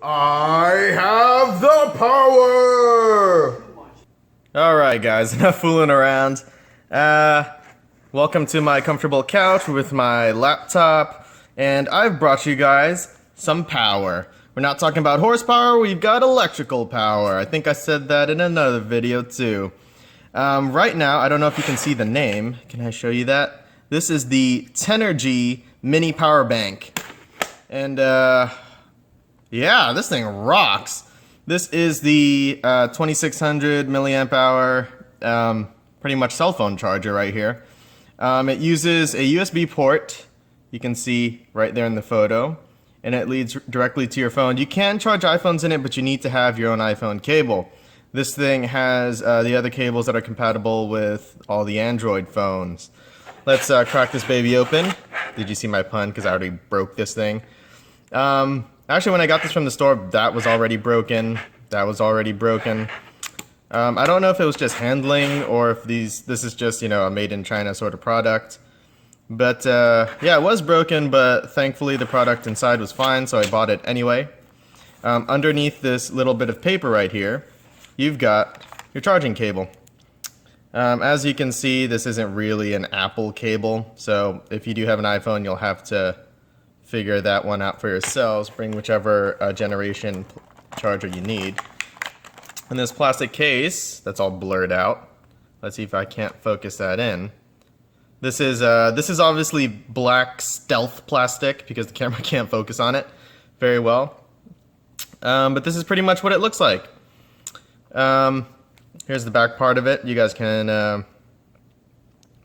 I have the power! Alright guys, enough fooling around. Welcome to my comfortable couch with my laptop, and I've brought you guys some power. We're not talking about horsepower, we've got electrical power. I think I said that in another video too. Right now, I don't know if you can see the name. Can I show you that? This is the Tenergy Mini Power Bank. And yeah, this thing rocks. This is the 2600 milliamp hour pretty much cell phone charger right here. It uses a USB port, you can see right there in the photo, and it leads directly to your phone. You can charge iPhones in it, but you need to have your own iPhone cable. This thing has the other cables that are compatible with all the Android phones. Let's crack this baby open. Did you see my pun? Because I already broke this thing. Actually, when I got this from the store, that was already broken. That was already broken. I don't know if it was just handling or if this is just, you know, a made in China sort of product. But yeah, it was broken, but thankfully the product inside was fine, so I bought it anyway. Underneath this little bit of paper right here, you've got your charging cable. As you can see, this isn't really an Apple cable, so if you do have an iPhone, you'll have to figure that one out for yourselves. Bring whichever generation charger you need. In this plastic case, that's all blurred out. Let's see if I can't focus that in. This is obviously black stealth plastic because the camera can't focus on it very well. But this is pretty much what it looks like. Here's the back part of it. You guys can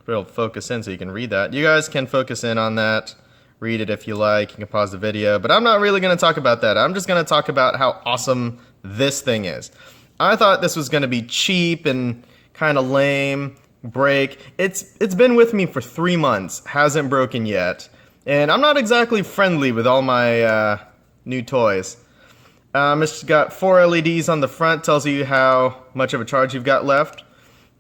it'll focus in so you can read that. You guys can focus in on that. Read it if you like. You can pause the video, but I'm not really going to talk about that. I'm just going to talk about how awesome this thing is. I thought this was going to be cheap and kind of lame, break. It's been with me for 3 months, hasn't broken yet, and I'm not exactly friendly with all my new toys. It's got 4 LEDs on the front, tells you how much of a charge you've got left.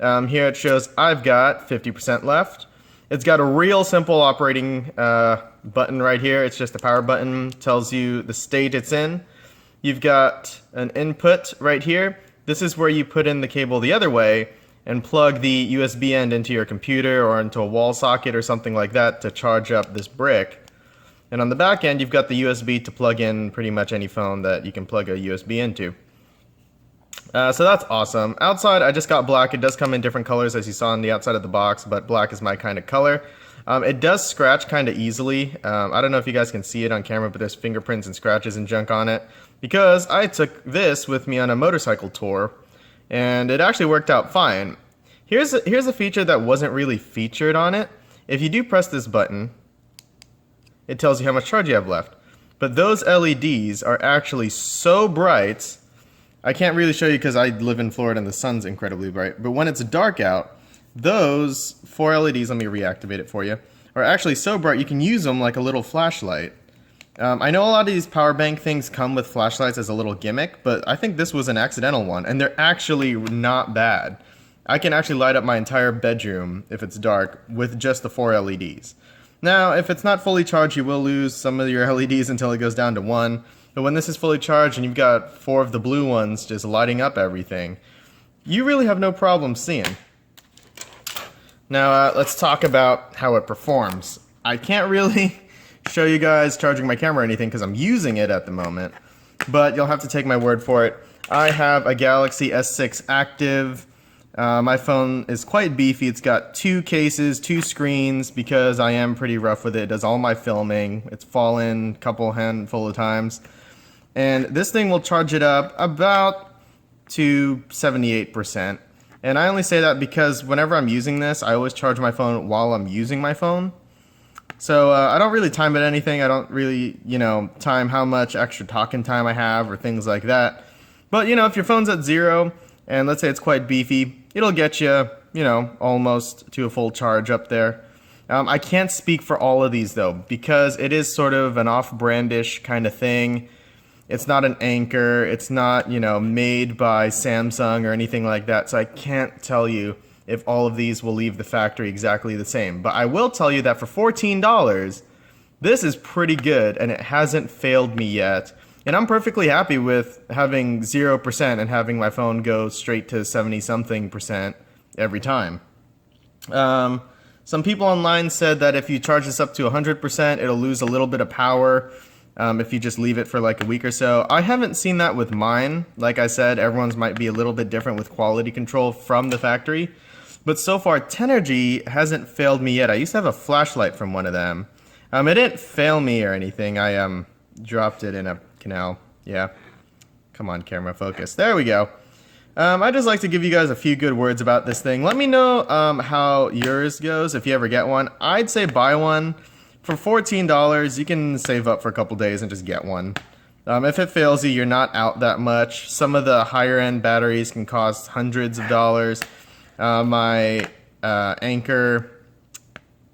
Here it shows I've got 50% left. It's got a real simple operating button right here. It's just a power button, tells you the state it's in. You've got an input right here. This is where you put in the cable the other way and plug the USB end into your computer or into a wall socket or something like that to charge up this brick. And on the back end, you've got the USB to plug in pretty much any phone that you can plug a USB into. So that's awesome. Outside, I just got black. It does come in different colors as you saw on the outside of the box, but black is my kind of color. It does scratch kind of easily. I don't know if you guys can see it on camera, but there's fingerprints and scratches and junk on it because I took this with me on a motorcycle tour and it actually worked out fine. Here's a feature that wasn't really featured on it. If you do press this button, it tells you how much charge you have left. But those LEDs are actually so bright, I can't really show you because I live in Florida and the sun's incredibly bright, but when it's dark out, those 4 LEDs, let me reactivate it for you, are actually so bright you can use them like a little flashlight. I know a lot of these power bank things come with flashlights as a little gimmick, but I think this was an accidental one, and they're actually not bad. I can actually light up my entire bedroom if it's dark with just the 4 LEDs. Now, if it's not fully charged, you will lose some of your LEDs until it goes down to 1. But when this is fully charged and you've got 4 of the blue ones just lighting up everything, you really have no problem seeing. Now, let's talk about how it performs. I can't really show you guys charging my camera or anything because I'm using it at the moment, but you'll have to take my word for it. I have a Galaxy S6 Active. My phone is quite beefy. It's got 2 cases, 2 screens because I am pretty rough with it. It does all my filming. It's fallen a couple handful of times. And this thing will charge it up about to 78%. And I only say that because whenever I'm using this, I always charge my phone while I'm using my phone. So I don't really time it anything. I don't really, time how much extra talking time I have or things like that. But, if your phone's at 0 and let's say it's quite beefy, it'll get you, almost to a full charge up there. I can't speak for all of these though, because it is sort of an off-brandish kind of thing. It's not an Anker, it's not, made by Samsung or anything like that, so I can't tell you if all of these will leave the factory exactly the same. But I will tell you that for $14, this is pretty good, and it hasn't failed me yet. And I'm perfectly happy with having 0% and having my phone go straight to 70-something% every time. Some people online said that if you charge this up to 100%, it'll lose a little bit of power if you just leave it for like a week or so. I haven't seen that with mine. Like I said, everyone's might be a little bit different with quality control from the factory. But so far, Tenergy hasn't failed me yet. I used to have a flashlight from one of them. It didn't fail me or anything. I dropped it in a canal. Yeah. Come on, camera, focus. There we go. I'd just like to give you guys a few good words about this thing. Let me know how yours goes if you ever get one. I'd say buy one. For $14, you can save up for a couple days and just get one. If it fails you, you're not out that much. Some of the higher end batteries can cost hundreds of dollars. My Anchor,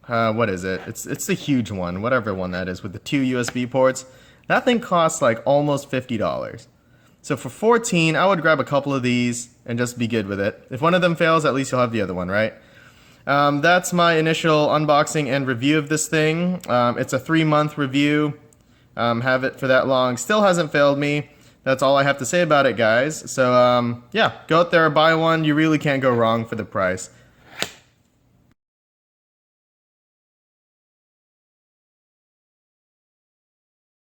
what is it? It's the huge one, whatever one that is with the 2 USB ports. That thing costs like almost $50. So for $14, I would grab a couple of these and just be good with it. If one of them fails, at least you'll have the other one, right? That's my initial unboxing and review of this thing. It's a 3-month review. Have it for that long. Still hasn't failed me. That's all I have to say about it, guys. So yeah, go out there, buy one. You really can't go wrong for the price.